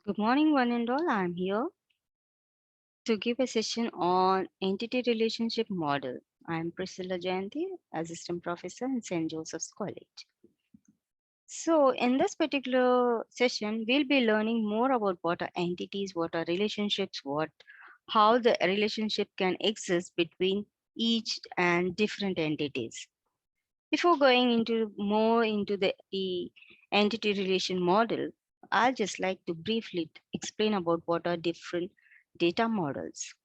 Good morning, one and all. I'm here to give a session on entity relationship model. I'm Priscilla Jayanti, Assistant Professor in St. Joseph's College. So, in this particular session, we'll be learning more about what are entities, what are relationships, how the relationship can exist between each and different entities. Before going into more into the entity relation model, I'd just like to briefly explain about what are different data models.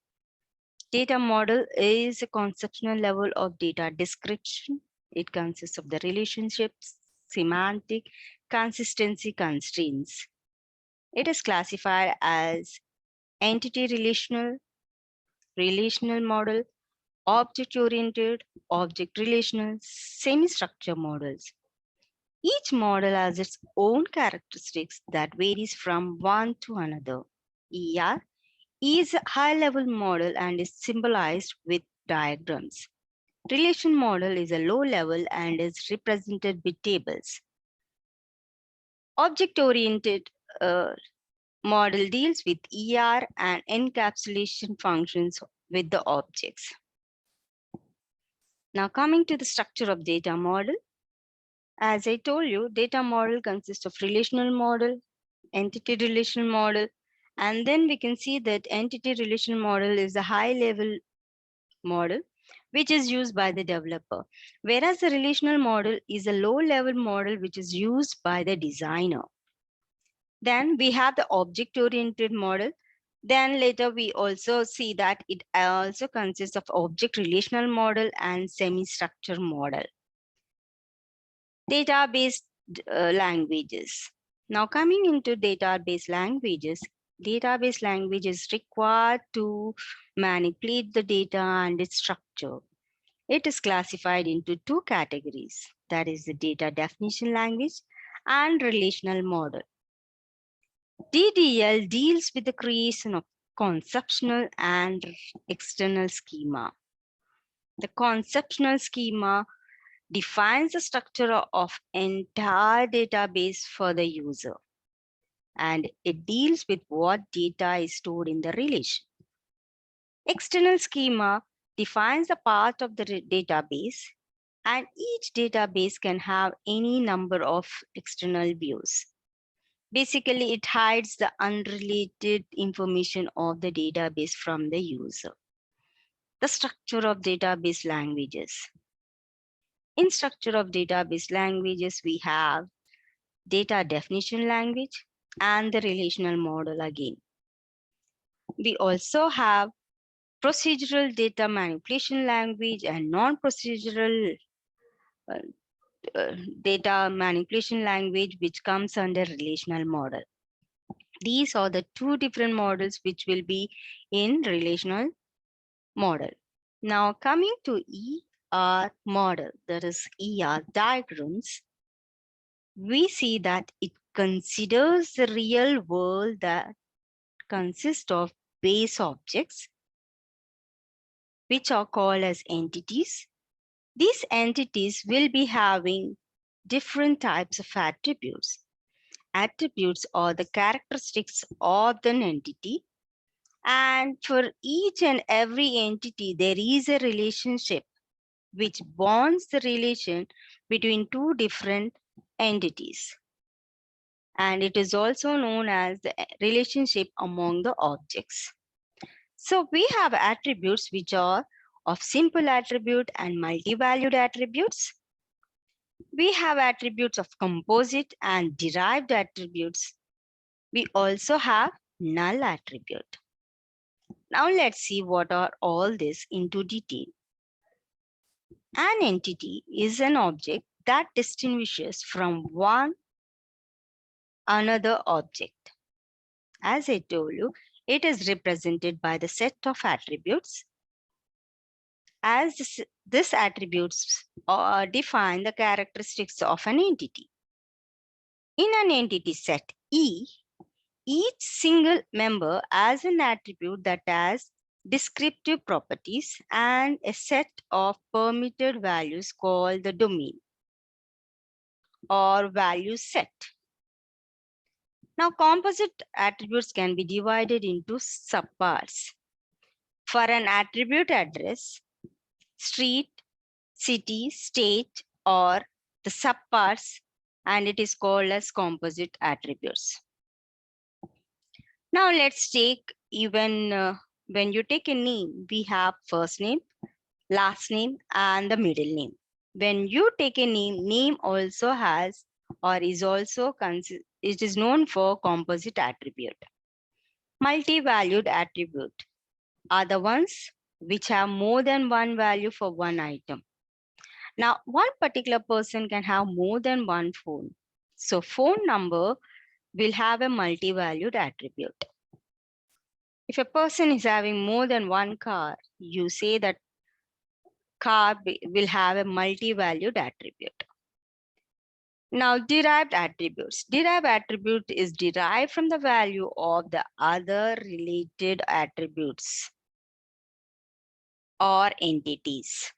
Data model is a conceptual level of data description. It consists of the relationships, semantic, consistency constraints. It is classified as entity relational model, object-oriented, object relational, semi-structure models. Each model has its own characteristics that varies from one to another. ER is a high-level model and is symbolized with diagrams. Relation model is a low level and is represented with tables. Object-oriented model deals with ER and encapsulation functions with the objects. Now coming to the structure of data model. As I told you, data model consists of relational model, entity relational model, and then we can see that entity relational model is a high level model which is used by the developer, whereas the relational model is a low level model which is used by the designer. Then we have the object oriented model. Then later we also see that it also consists of object relational model and semi-structure model. Database languages. Now coming into database language is required to manipulate the data and its structure. It is classified into two categories, that is the data definition language and relational model. DDL deals with the creation of conceptual and external schema. The conceptual schema defines the structure of entire database for the user, and it deals with what data is stored in the relation. External schema defines a part of the database, and each database can have any number of external views. Basically, it hides the unrelated information of the database from the user. The structure of database languages. In structure of database languages, we have data definition language and the relational model again. We also have procedural data manipulation language and non-procedural uh, data manipulation language, which comes under relational model. These are the two different models which will be in relational model. Now coming to ER model, that is ER diagrams, we see that it considers the real world that consists of base objects, which are called as entities. These entities will be having different types of attributes. Attributes are the characteristics of an entity, and for each and every entity, there is a relationship which bonds the relation between two different entities. And it is also known as the relationship among the objects. So we have attributes which are of simple attribute and multi-valued attributes. We have attributes of composite and derived attributes. We also have null attribute. Now let's see what are all this into detail. An entity is an object that distinguishes from one another object. As I told you, it is represented by the set of attributes. As this attributes define the characteristics of an entity. In an entity set E, each single member has an attribute that has descriptive properties and a set of permitted values called the domain or value set. Now, composite attributes can be divided into subparts. For an attribute address, street, city, state, or the subparts, and it is called as composite attributes. Now let's take even when you take a name, we have first name, last name, and the middle name. When you take a name, name also has or is also it is known for composite attribute. Multi-valued attribute are the ones which have more than one value for one item. Now, one particular person can have more than one phone. So phone number will have a multi-valued attribute. If a person is having more than one car, you say that car will have a multi-valued attribute. Now, derived attributes. Derived attribute is derived from the value of the other related attributes or entities.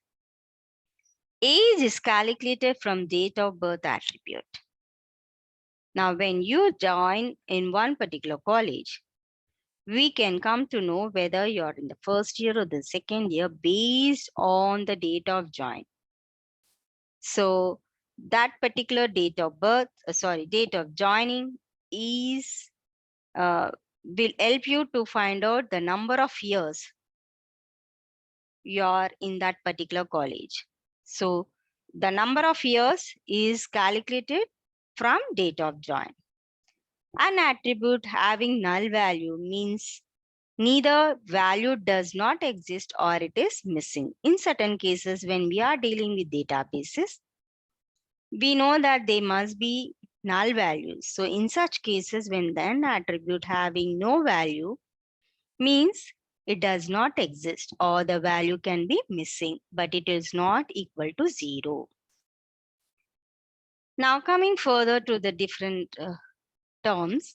Age is calculated from date of birth attribute. Now, when you join in one particular college, we can come to know whether you're in the first year or the second year based on the date of join. So that particular date of birth, date of joining is will help you to find out the number of years you're in that particular college. So the number of years is calculated from date of join. An attribute having null value means neither value does not exist or it is missing. In certain cases, when we are dealing with databases, we know that they must be null values. So in such cases, when an attribute having no value means it does not exist or the value can be missing, but it is not equal to 0. Now coming further to the different terms,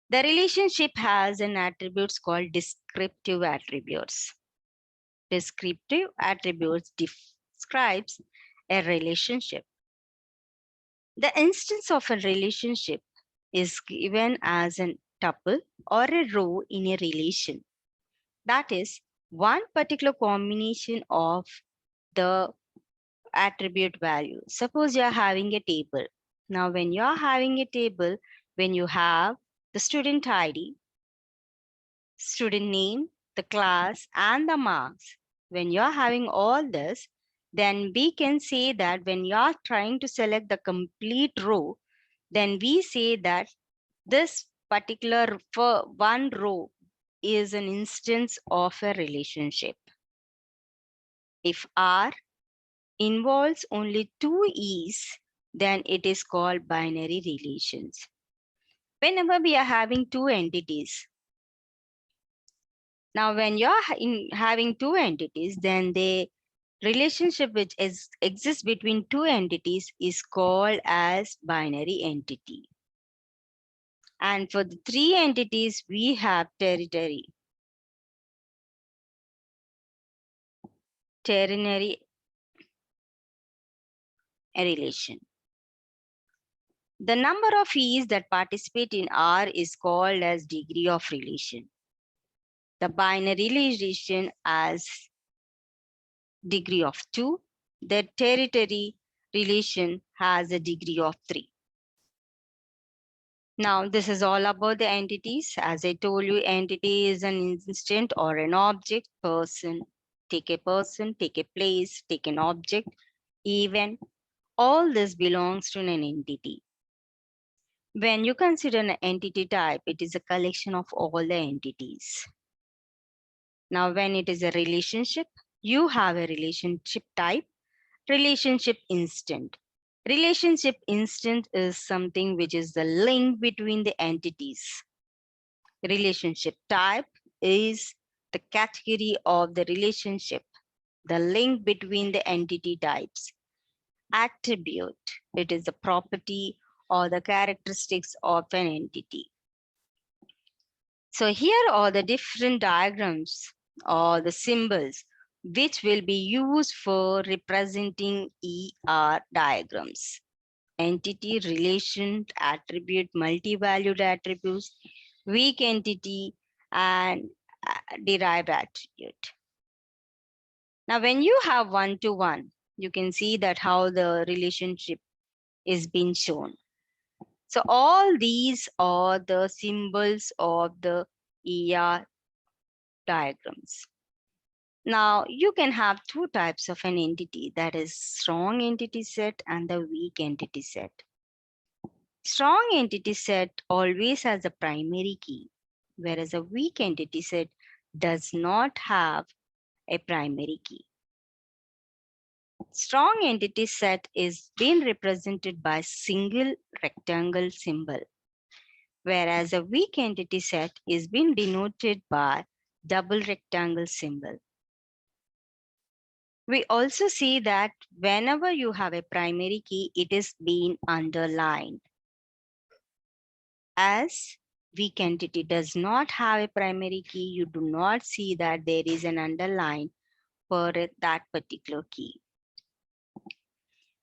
the relationship has an attributes called descriptive attributes. Descriptive attributes describes a relationship. The instance of a relationship is given as a tuple or a row in a relation. That is one particular combination of the attribute value. Suppose you are having a table. Now, when you are having a table, when you have the student ID, student name, the class, and the marks, when you are having all this, then we can say that when you are trying to select the complete row, then we say that this particular for one row is an instance of a relationship. If R involves only two E's, then it is called binary relations. Whenever we are having two entities, now when you're having two entities, then the relationship which exists between two entities is called as binary entity. And for the three entities, we have ternary relation. The number of E's that participate in R is called as degree of relation. The binary relation as degree of 2. The ternary relation has a degree of 3. Now, this is all about the entities. As I told you, entity is an instant or an object, person. Take a person, take a place, take an object, event. All this belongs to an entity. When you consider an entity type, it is a collection of all the entities. Now, when it is a relationship, you have a relationship type, relationship instant. Relationship instant is something which is the link between the entities. Relationship type is the category of the relationship, the link between the entity types. Attribute, it is the property or the characteristics of an entity. So here are the different diagrams or the symbols which will be used for representing ER diagrams. entity, relation, attribute, multi-valued attributes, weak entity, and derived attribute. Now, when you have one-to-one, you can see that how the relationship is being shown. So all these are the symbols of the ER diagrams. Now, you can have two types of an entity, that is strong entity set and the weak entity set. Strong entity set always has a primary key, whereas a weak entity set does not have a primary key. Strong entity set is being represented by single rectangle symbol, whereas a weak entity set is being denoted by double rectangle symbol. We also see that whenever you have a primary key, it is being underlined. As weak entity does not have a primary key, you do not see that there is an underline for that particular key.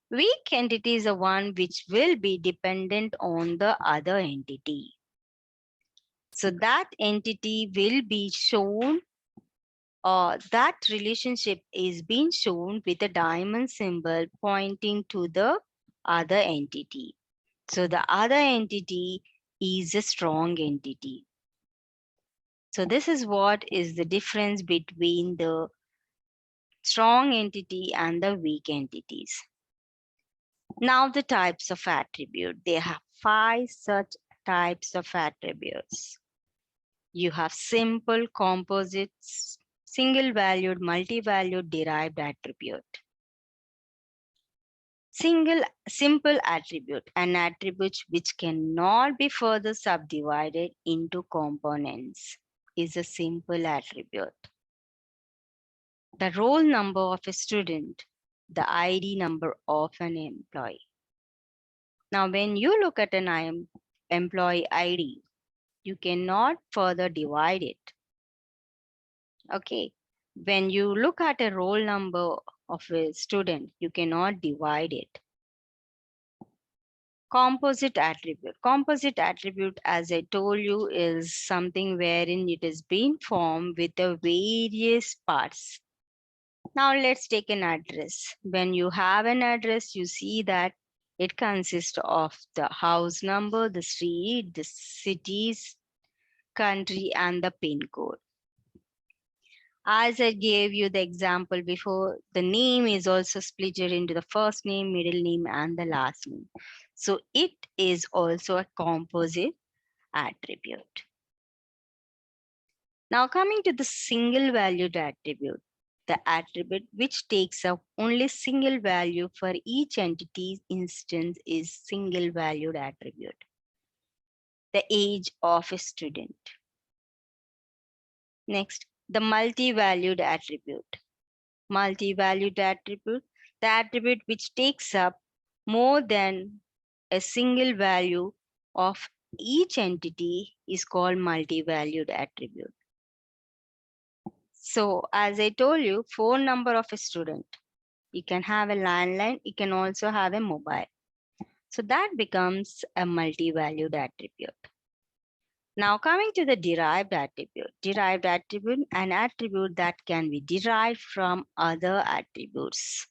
Weak entity is the one which will be dependent on the other entity. So that entity will be shown, or that relationship is being shown with a diamond symbol pointing to the other entity. So the other entity is a strong entity. So this is what is the difference between the strong entity and the weak entities. Now the types of attribute. They have 5 such types of attributes. You have simple, composites, single valued, multi-valued, derived attribute. Simple attribute, an attribute which cannot be further subdivided into components, is a simple attribute. The roll number of a student, the ID number of an employee. Now, when you look at an employee ID, you cannot further divide it. Okay. When you look at a roll number of a student, you cannot divide it. Composite attribute. Composite attribute, as I told you, is something wherein it is being formed with the various parts. Now let's take an address. When you have an address, you see that it consists of the house number, the street, the cities, country, and the pin code. As I gave you the example before, the name is also split into the first name, middle name, and the last name. So it is also a composite attribute. Now coming to the single valued attribute, the attribute which takes up only single value for each entity's instance is single valued attribute. The age of a student. Next, the multi-valued attribute. Multi-valued attribute, the attribute which takes up more than a single value of each entity is called multi-valued attribute. So as I told you, phone number of a student, you can have a landline, you can also have a mobile. So that becomes a multi-valued attribute. Now coming to the derived attribute. Derived attribute, an attribute that can be derived from other attributes.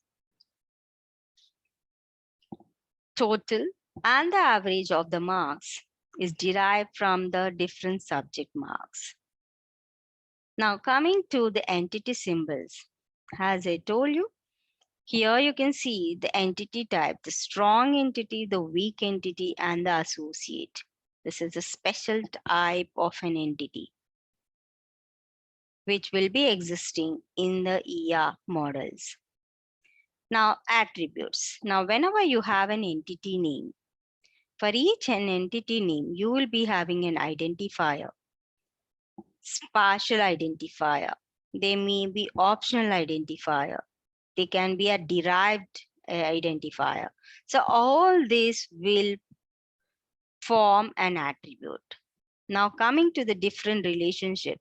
Total and the average of the marks is derived from the different subject marks. Now coming to the entity symbols. As I told you, here you can see the entity type, the strong entity, the weak entity, and the associate. This is a special type of an entity which will be existing in the ER models. Now, attributes. Now, whenever you have an entity name, for each an entity name, you will be having an identifier, partial identifier. They may be optional identifier. They can be a derived identifier. So all this will form an attribute. Now coming to the different relationship,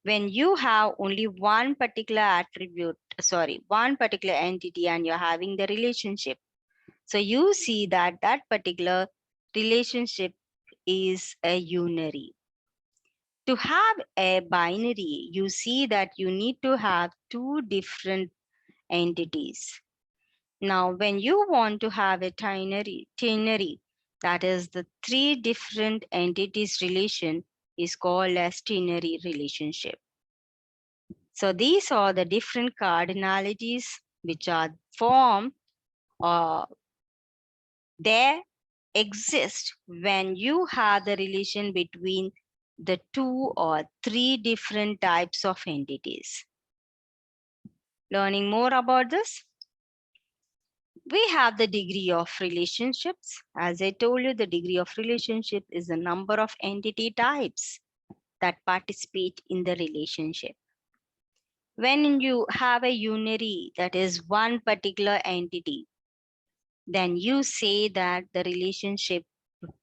when you have only one particular attribute, one particular entity and you're having the relationship. So you see that that particular relationship is a unary. To have a binary, you see that you need to have two different entities. Now, when you want to have a ternary, that is the three different entities relation is called as ternary relationship. So these are the different cardinalities which are formed or they exist when you have the relation between the two or three different types of entities. Learning more about this, we have the degree of relationships. As I told you, the degree of relationship is the number of entity types that participate in the relationship. When you have a unary, that is one particular entity, then you say that the relationship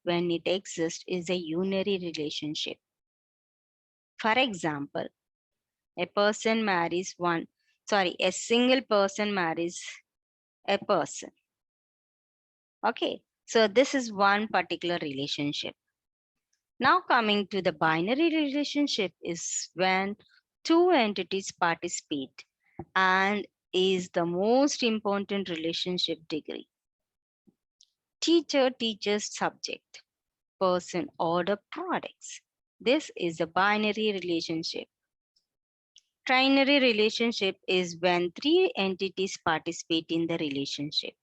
when it exists is a unary relationship. For example, a single person marries a person. Okay, so this is one particular relationship. Now coming to the binary relationship is when two entities participate and is the most important relationship degree. Teacher teaches subject, person order products. This is a binary relationship. Trinary relationship is when three entities participate in the relationship.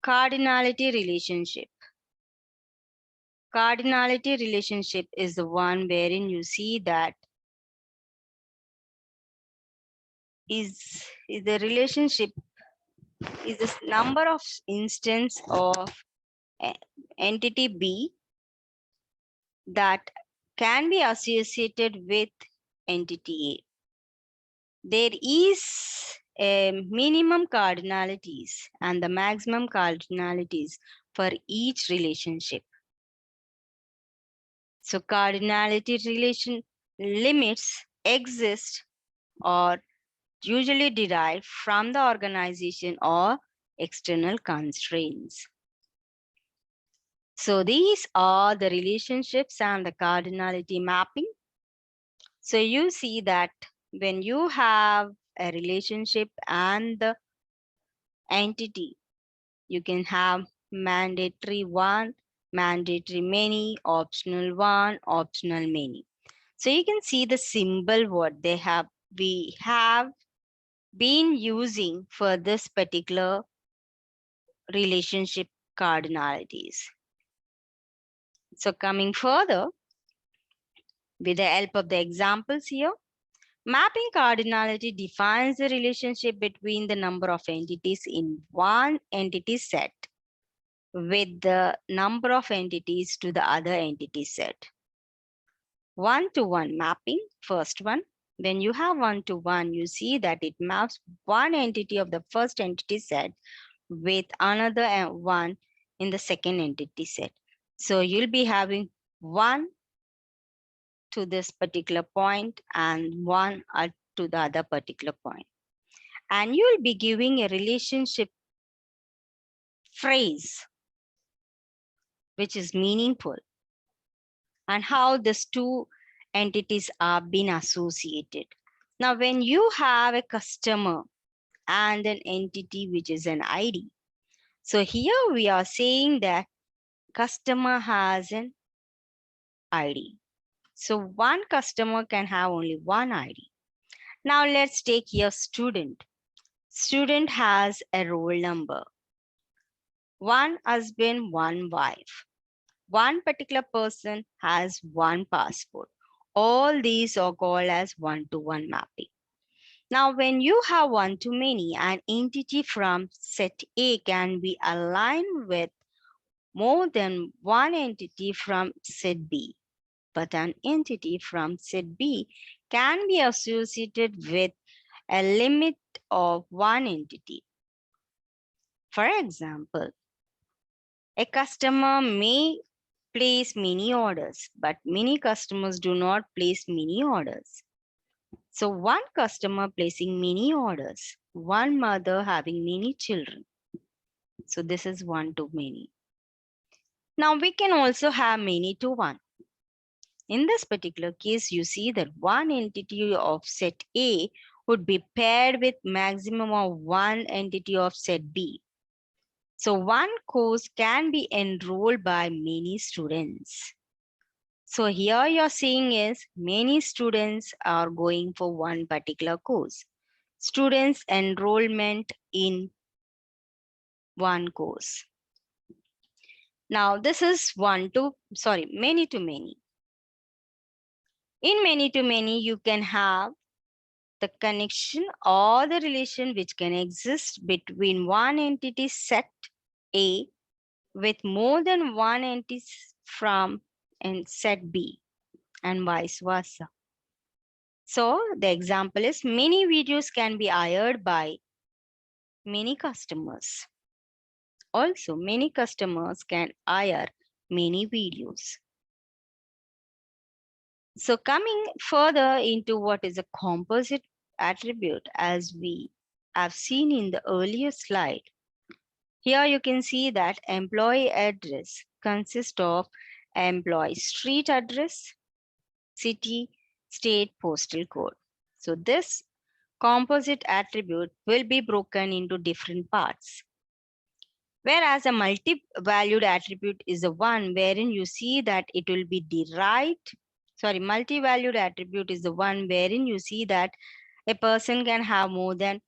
Cardinality relationship. Cardinality relationship is the one wherein you see that is the relationship is this number of instance of entity B that can be associated with entity A. There is a minimum cardinalities and the maximum cardinalities for each relationship. So cardinality relation limits exist or usually derived from the organization or external constraints. So these are the relationships and the cardinality mapping. So you see that when you have a relationship and the entity, you can have mandatory one, mandatory many, optional one, optional many. So you can see the symbol what we have been using for this particular relationship cardinalities. So coming further, with the help of the examples here, mapping cardinality defines the relationship between the number of entities in one entity set with the number of entities to the other entity set. One-to-one mapping, first one. When you have one-to-one, you see that it maps one entity of the first entity set with another one in the second entity set. So you'll be having one to this particular point and one to the other particular point. And you'll be giving a relationship phrase which is meaningful and how these two entities are being associated. Now, when you have a customer and an entity which is an ID, so here we are saying that customer has an ID. So one customer can have only one ID. Now let's take here student. Student has a roll number. One husband, one wife. One particular person has one passport. All these are called as one-to-one mapping. Now, when you have one-to-many, an entity from set A can be aligned with more than one entity from set B, but an entity from set B can be associated with a limit of one entity. For example, a customer may place many orders, but many customers do not place many orders. So one customer placing many orders, one mother having many children. So this is one to many. Now we can also have many to one. In this particular case, you see that one entity of set A would be paired with maximum of one entity of set B. So one course can be enrolled by many students. So here you're seeing is many students are going for one particular course. Students enrollment in one course. Now this is many to many. In many to many, you can have the connection or the relation which can exist between one entity set A with more than one entity from and set B and vice versa. So the example is many videos can be hired by many customers. Also, many customers can hire many videos. So coming further into what is a composite attribute, as we have seen in the earlier slide, here you can see that employee address consists of employee street address, city, state, postal code. So this composite attribute will be broken into different parts. Whereas a multi-valued attribute is the one wherein you see that it will be derived. Sorry, multi-valued attribute is the one wherein you see that a person can have more than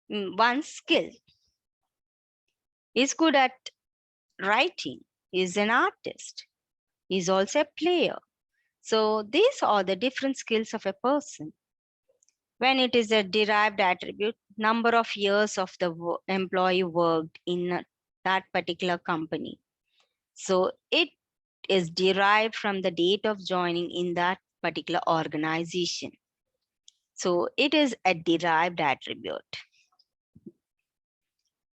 one skill. Is good at writing, is an artist, is also a player. So these are the different skills of a person. When it is a derived attribute, number of years of the employee worked in that particular company. So it is derived from the date of joining in that particular organization. So it is a derived attribute.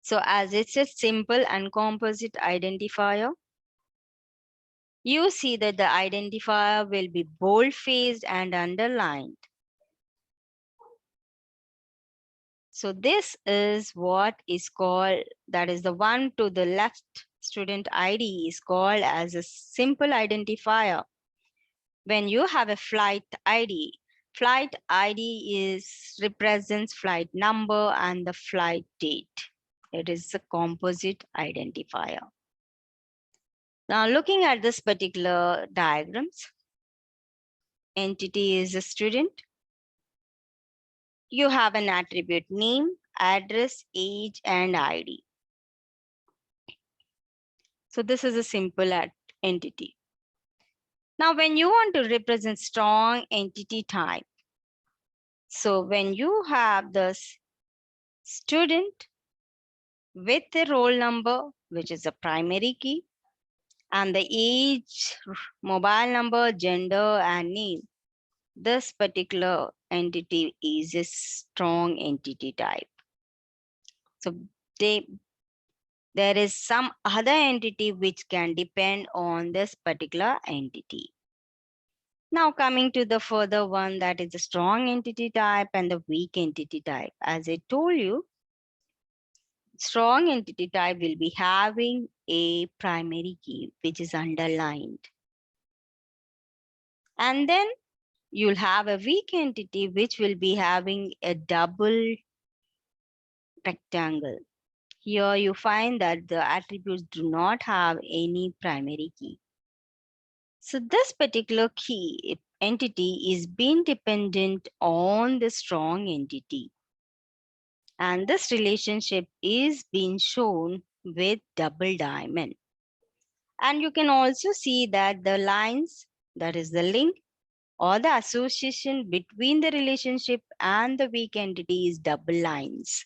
So as it's a simple and composite identifier, you see that the identifier will be bold-faced and underlined. So this is what is called, that is the one to the left, student ID is called as a simple identifier. When you have a flight ID represents flight number and the flight date. It is a composite identifier. Now looking at this particular diagrams, entity is a student. You have an attribute name, address, age, and ID. So this is a simple entity. Now, when you want to represent strong entity type, so when you have this student with the roll number, which is a primary key, and the age, mobile number, gender, and name, this particular entity is a strong entity type. So there is some other entity which can depend on this particular entity. Now coming to the further one, that is the strong entity type and the weak entity type. As I told you, strong entity type will be having a primary key which is underlined. And then you'll have a weak entity which will be having a double rectangle. Here you find that the attributes do not have any primary key. So this particular key entity is being dependent on the strong entity. And this relationship is being shown with double diamond. And you can also see that the lines, that is the link or the association between the relationship and the weak entity is double lines.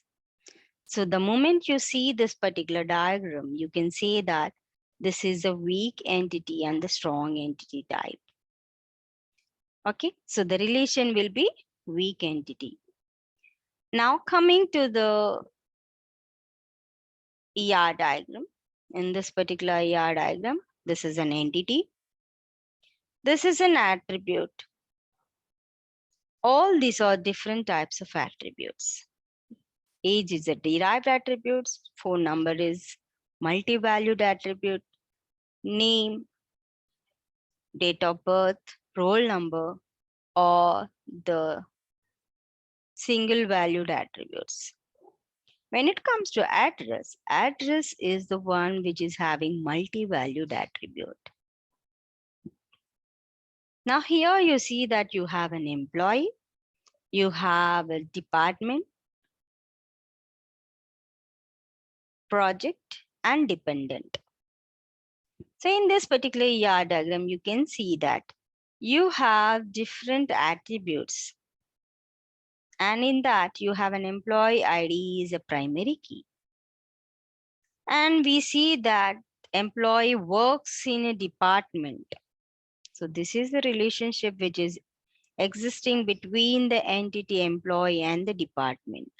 So the moment you see this particular diagram, you can say that this is a weak entity and the strong entity type. Okay, so the relation will be weak entity. Now coming to the ER diagram. In this particular ER diagram, this is an entity. This is an attribute. All these are different types of attributes. Age is a derived attribute. Phone number is multi-valued attribute. Name, date of birth, roll number, or the single valued attributes. When it comes to address, address is the one which is having multi-valued attribute. Now here you see that you have an employee, you have a department, project, and dependent. So in this particular ER diagram, you can see that you have different attributes. And in that, you have an employee ID is a primary key. And we see that employee works in a department. So this is the relationship which is existing between the entity employee and the department.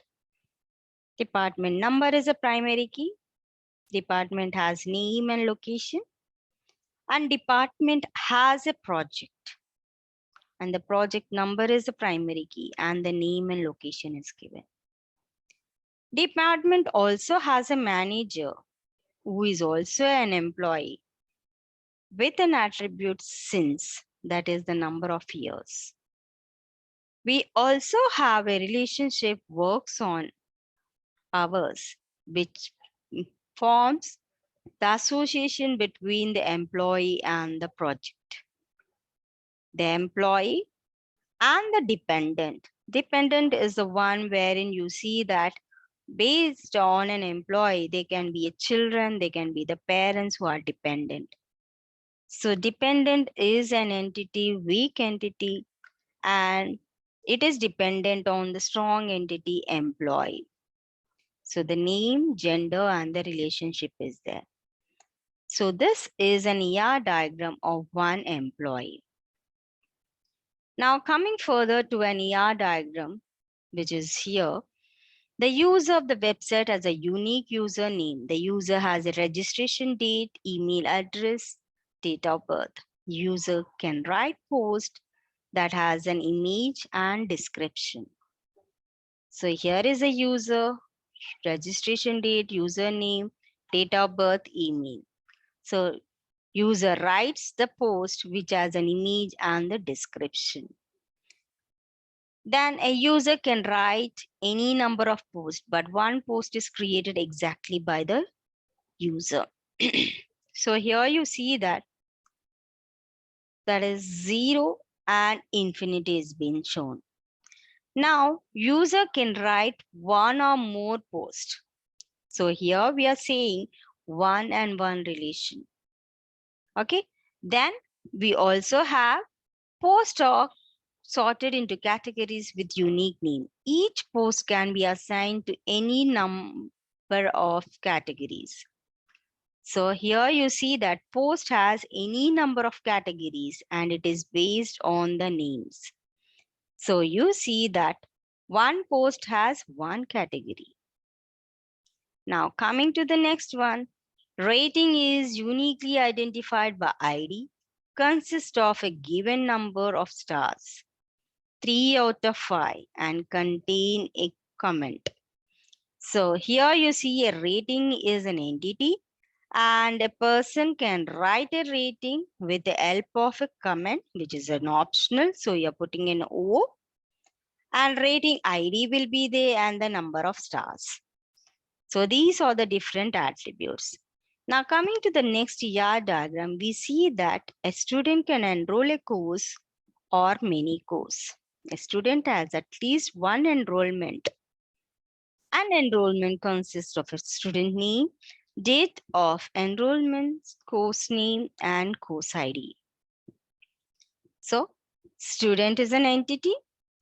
Department number is a primary key. Department has name and location. And department has a project. And the project number is the primary key and the name and location is given. Department also has a manager who is also an employee with an attribute since, that is the number of years. We also have a relationship works on hours, which forms the association between the employee and the project. The employee and the dependent. Dependent is the one wherein you see that based on an employee, they can be a children, they can be the parents who are dependent. So dependent is an entity, weak entity, and it is dependent on the strong entity employee. So the name, gender, and the relationship is there. So this is an ER diagram of one employee. Now coming further to an ER diagram, which is here, the user of the website has a unique username. The user has a registration date, email address, date of birth. User can write post that has an image and description. So here is a user, registration date, username, date of birth, email. So user writes the post which has an image and the description. Then a user can write any number of posts, but one post is created exactly by the user. So here you see that is 0 and infinity is being shown. Now user can write one or more posts. So here we are saying one and one relation. Okay. Then we also have post or sorted into categories with unique name. Each post can be assigned to any number of categories. So here you see that post has any number of categories and it is based on the names. So you see that one post has one category. Now coming to the next one, rating is uniquely identified by ID, consists of a given number of stars, 3 out of 5, and contain a comment. So here you see a rating is an entity and a person can write a rating with the help of a comment, which is an optional. So you're putting an O and rating ID will be there and the number of stars. So these are the different attributes. Now coming to the next ER diagram, we see that a student can enroll a course or many courses. A student has at least one enrollment. An enrollment consists of a student name, date of enrollment, course name, and course ID. So student is an entity.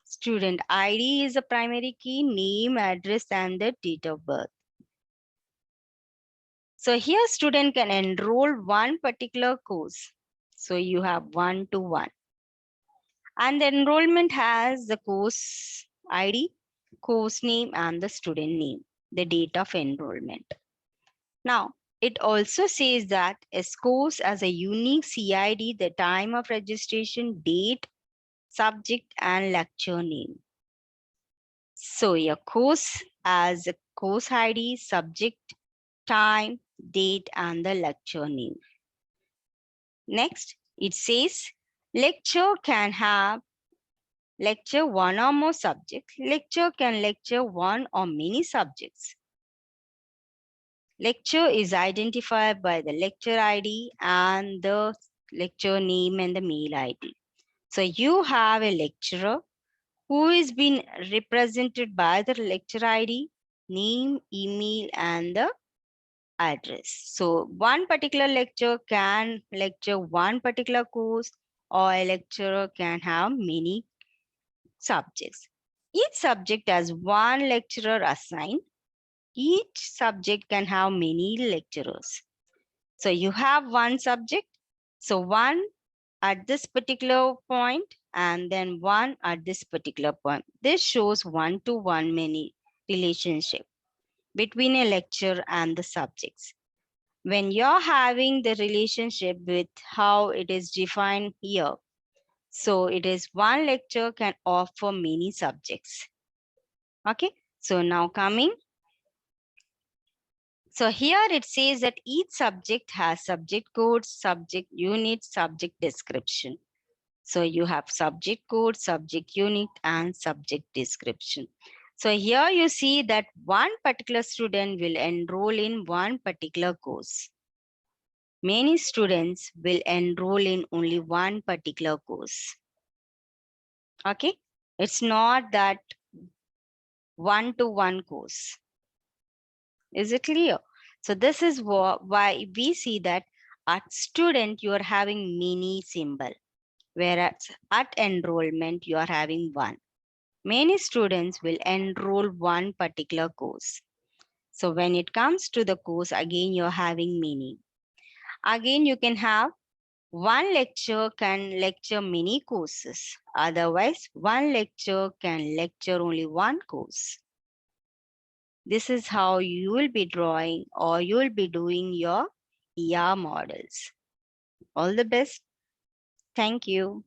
Student ID is a primary key, name, address, and the date of birth. So here student can enroll one particular course. So you have 1-to-1. And the enrollment has the course ID, course name, and the student name, the date of enrollment. Now, it also says that a course has a unique CID, the time of registration, date, subject and lecture name. So your course as a course ID, subject, time, date, and the lecture name. Next, it says lecture can have lecture one or more subjects. Lecture can lecture one or many subjects. Lecture is identified by the lecture ID and the lecture name and the mail ID. So you have a lecturer who is being represented by the lecture ID, name, email, and the address. So one particular lecture can lecture one particular course, or a lecturer can have many subjects. Each subject has one lecturer assigned. Each subject can have many lecturers. So you have one subject, so one at this particular point and then one at this particular point. This shows one-to-one many relationship between a lecture and the subjects. When you're having the relationship with how it is defined here, so it is one lecture can offer many subjects. Okay, so now coming. So here it says that each subject has subject code, subject unit, subject description. So you have subject code, subject unit, and subject description. So here you see that one particular student will enroll in one particular course. Many students will enroll in only one particular course. Okay, it's not that one-to-one course. Is it clear? So this is why we see that at student you are having many symbol, whereas at enrollment you are having one. Many students will enroll one particular course. So when it comes to the course, again you're having many. Again, you can have one lecture can lecture many courses. Otherwise, one lecture can lecture only one course. This is how you will be drawing or you will be doing your ER models. All the best. Thank you.